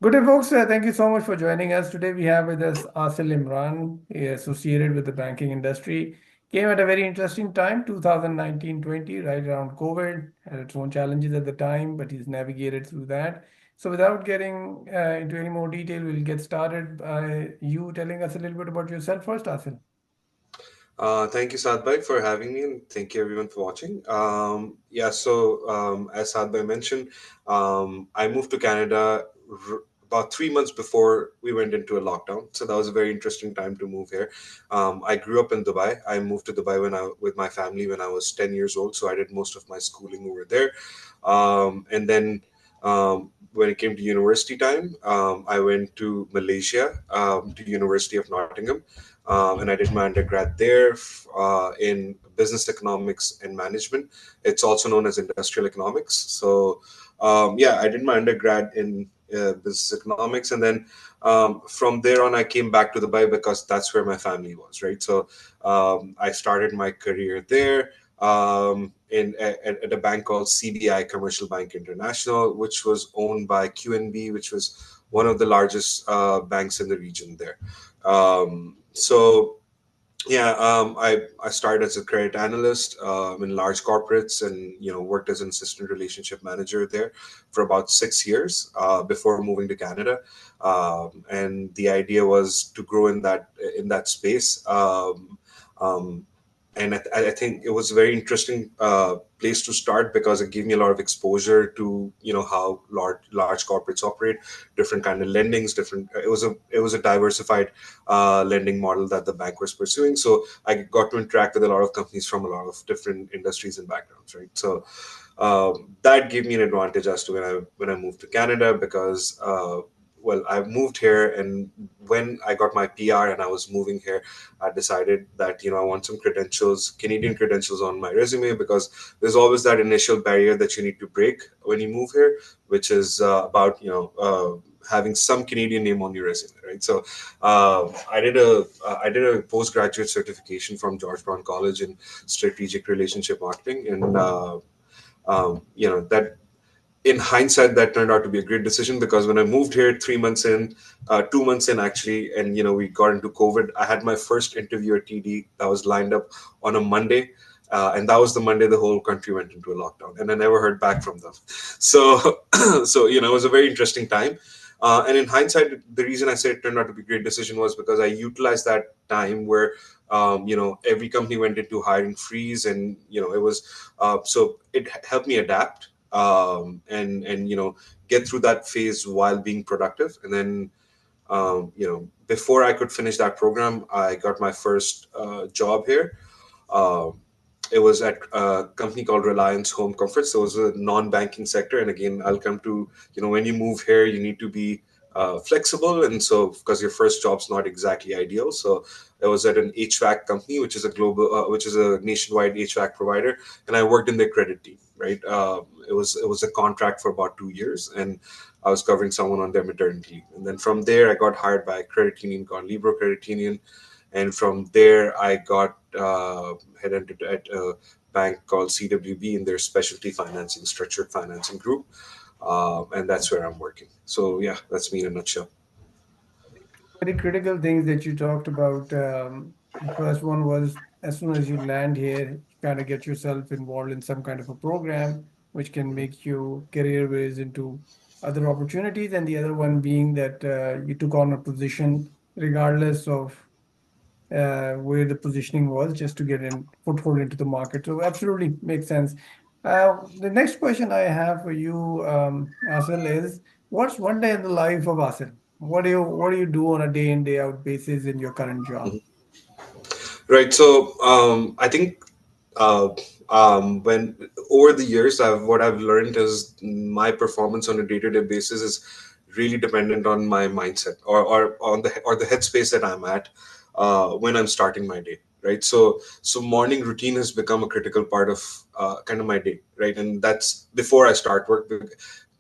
Good day, folks. Thank you so much for joining us. Today we have with us Aasil Imran, associated with the banking industry. Came at a very interesting time, 2019-20, right around COVID. Had its own challenges at the time, but he's navigated through that. So without getting into any more detail, we'll get started by you telling us a little bit about yourself first, Aasil. Thank you, Sadbhai, for having me, and thank you everyone for watching. As Sadbhai mentioned, I moved to Canada about 3 months before we went into a lockdown. So that was a very interesting time to move here. I grew up in Dubai. I moved to Dubai with my family when I was 10 years old. So I did most of my schooling over there. And then when it came to university time, I went to Malaysia, to University of Nottingham, and I did my undergrad there in business economics and management. It's also known as industrial economics. So, I did my undergrad in business economics, and then from there on, I came back to Dubai because that's where my family was, right? So, I started my career there. At a bank called CBI, Commercial Bank International, which was owned by QNB, which was one of the largest banks in the region there. I started as a credit analyst in large corporates, and worked as an assistant relationship manager there for about 6 years before moving to Canada. And the idea was to grow in that space. Um, and I think it was a very interesting place to start because it gave me a lot of exposure to how large corporates operate, different kind of lendings, different. It was a diversified lending model that the bank was pursuing. So I got to interact with a lot of companies from a lot of different industries and backgrounds, right? So that gave me an advantage as to when I moved to Canada because. I moved here, and when I got my PR and I was moving here, I decided that I want some credentials, Canadian credentials on my resume, because there's always that initial barrier that you need to break when you move here, which is about having some Canadian name on your resume, right? So I did a postgraduate certification from George Brown College in strategic relationship marketing, and that in hindsight, that turned out to be a great decision because when I moved here 3 months in, 2 months in actually, and we got into COVID, I had my first interview at TD that was lined up on a Monday. And that was the Monday the whole country went into a lockdown, and I never heard back from them. So, it was a very interesting time. And in hindsight, the reason I said it turned out to be a great decision was because I utilized that time where, every company went into hiring freeze, and it was so it helped me adapt and get through that phase while being productive. And then before I could finish that program, I got my first job here. Um, it was at a company called Reliance Home Comfort. So it was a non-banking sector. And again, I'll come to, when you move here, you need to be flexible. And so, because your first job's not exactly ideal. So it was at an HVAC company, which is a nationwide HVAC provider. And I worked in their credit team, right? It was a contract for about 2 years, and I was covering someone on their maternity leave. And then from there, I got hired by a credit union called Libro Credit Union, and from there I got headhunted at a bank called CWB in their specialty financing, structured financing group, and that's where I'm working. So yeah, that's me in a nutshell. Very critical things that you talked about. The first one was as soon as you land here, you kind of get yourself involved in some kind of a program which can make you career ways into other opportunities. And the other one being that you took on a position regardless of where the positioning was, just to get in foothold into the market. So absolutely makes sense. The next question I have for you, Asil, is what's one day in the life of Asil? What do you do on a day in day out basis in your current job? Right. So I think uh, when over the years, what I've learned is my performance on a day-to-day basis is really dependent on my mindset or the headspace that I'm at when I'm starting my day. Right. So morning routine has become a critical part of kind of my day. Right. And that's before I start work.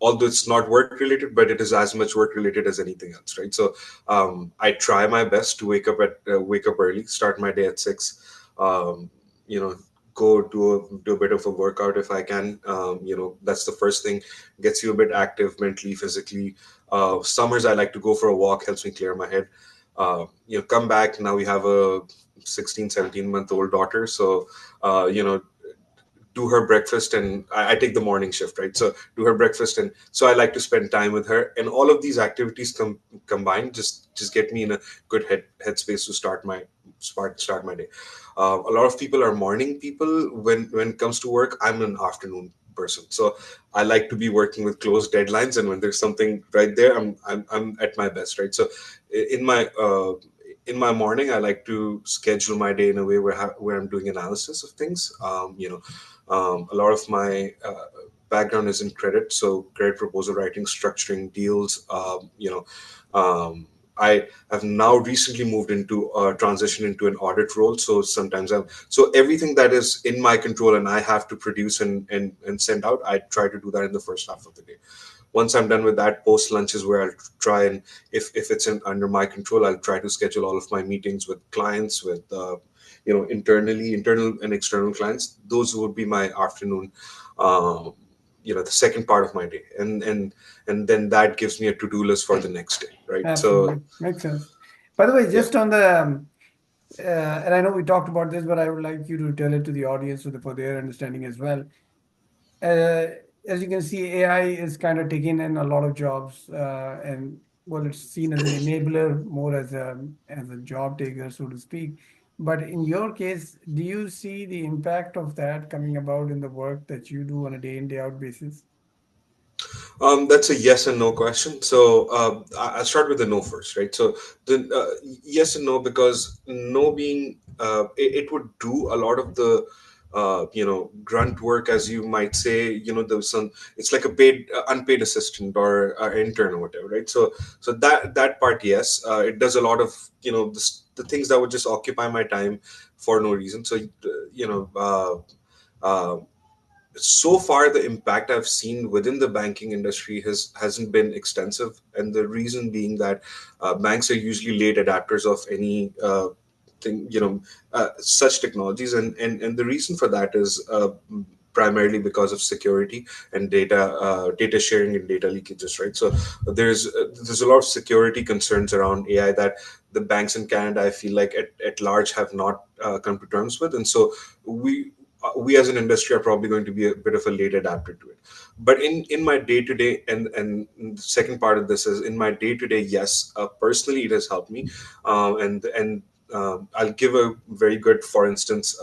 Although it's not work related, but it is as much work related as anything else. Right. So I try my best to wake up early, start my day at 6. Um, you know, go do a bit of a workout if I can. That's the first thing, gets you a bit active mentally, physically. Summers I like to go for a walk, helps me clear my head. Come back. Now we have a 16, 17-month old daughter, so do her breakfast, and I take the morning shift, right? So do her breakfast, and so I like to spend time with her, and all of these activities combined just get me in a good headspace to start my day. A lot of people are morning people. When it comes to work, I'm an afternoon person, so I like to be working with closed deadlines, and when there's something right there, I'm at my best, right? So i- in my uh, in my morning, I like to schedule my day in a way where I'm doing analysis of things. A lot of my background is in credit, so credit proposal writing, structuring deals. I have now recently moved into transition into an audit role. So sometimes so everything that is in my control and I have to produce and send out, I try to do that in the first half of the day. Once I'm done with that, post lunch is where I'll try and, if it's under my control, I'll try to schedule all of my meetings with clients, with internal and external clients. Those would be my afternoon, um, the second part of my day, and then that gives me a to-do list for the next day, right? So Absolutely. Makes sense. By the way, yeah. just on the, and I know we talked about this, but I would like you to tell it to the audience for their understanding as well. uh, as you can see, AI is kind of taking in a lot of jobs, and well, it's seen as an enabler, more as a job taker, so to speak. But in your case, do you see the impact of that coming about in the work that you do on a day in, day out basis? That's a yes and no question. So I'll start with the no first, right? So the yes and no, because no being it would do a lot of the grunt work, as you might say. There's some, it's like a paid unpaid assistant or intern or whatever, right? So that part, yes, it does a lot of the things that would just occupy my time for no reason. So you know. Uh, so far the impact I've seen within the banking industry hasn't been extensive, and the reason being that banks are usually late adapters of any thing, such technologies, and the reason for that is primarily because of security and data sharing and data leakages, right? So there's a lot of security concerns around AI that the banks in Canada, I feel like at large, have not come to terms with, and so we as an industry are probably going to be a bit of a late adapter to it. But in my day to day, and the second part of this is in my day to day, yes, personally it has helped me, and I'll give a very good, for instance,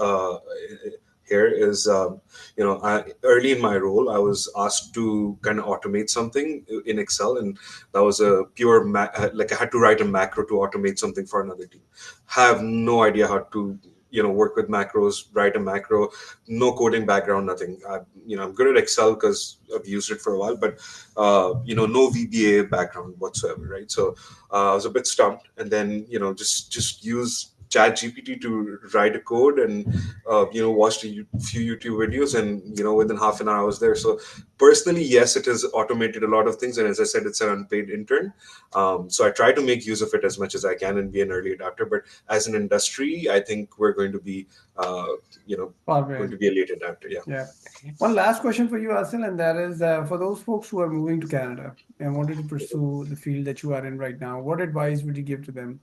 here is early in my role, I was asked to kind of automate something in Excel, and that was a pure like I had to write a macro to automate something for another team. Have no idea how to work with macros, write a macro, no coding background, nothing. I'm good at Excel because I've used it for a while, but no VBA background whatsoever, right? So I was a bit stumped, and then just use chat GPT to write a code, and watched few YouTube videos, and within half an hour I was there. So personally, yes, it has automated a lot of things, and as I said, it's an unpaid intern. So I try to make use of it as much as I can and be an early adapter. But as an industry, I think we're going to be uh, you know Far going behind. to be a late adapter. Yeah. Yeah. One last question for you, Asil, and that is, for those folks who are moving to Canada and wanted to pursue the field that you are in right now, what advice would you give to them?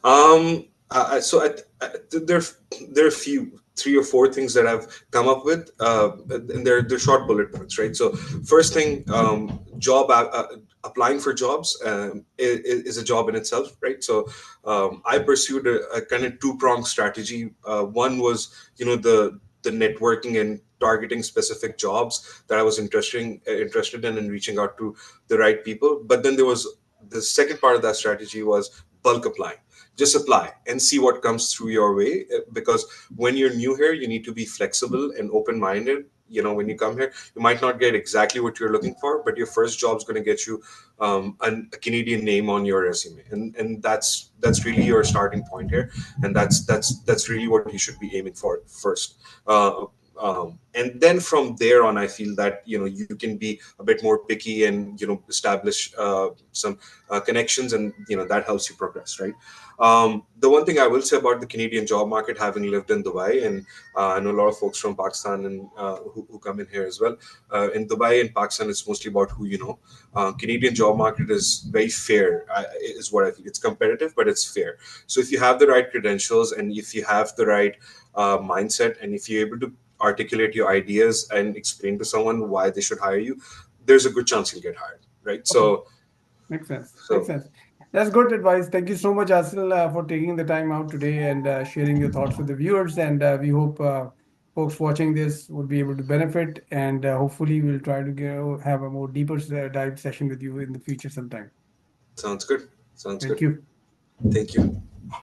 There are a few, three or four things that I've come up with, and they're short bullet points, right? So first thing, applying for jobs is a job in itself, right? So I pursued a kind of two-pronged strategy. One was the networking and targeting specific jobs that I was interested in, and reaching out to the right people. But then there was the second part of that strategy was bulk applying. Just apply and see what comes through your way, because when you're new here, you need to be flexible and open minded. When you come here, you might not get exactly what you're looking for, but your first job's going to get you a Canadian name on your resume, and that's really your starting point here, and that's really what you should be aiming for first. And then from there on, I feel that you can be a bit more picky and establish some connections, and that helps you progress, right? The one thing I will say about the Canadian job market, having lived in Dubai, and I know a lot of folks from Pakistan and who come in here as well. In Dubai and Pakistan, it's mostly about who you know. Canadian job market is very fair, is what I feel. It's competitive, but it's fair. So if you have the right credentials, and if you have the right mindset, and if you're able to articulate your ideas and explain to someone why they should hire you, there's a good chance you'll get hired, right? Okay. So, Makes sense. Makes so sense. That's good advice. Thank you so much, Asil, for taking the time out today and sharing your thoughts with the viewers. And we hope folks watching this would be able to benefit. And hopefully, we'll try to have a more deeper dive session with you in the future sometime. sounds good. Sounds Thank good. you. Thank you.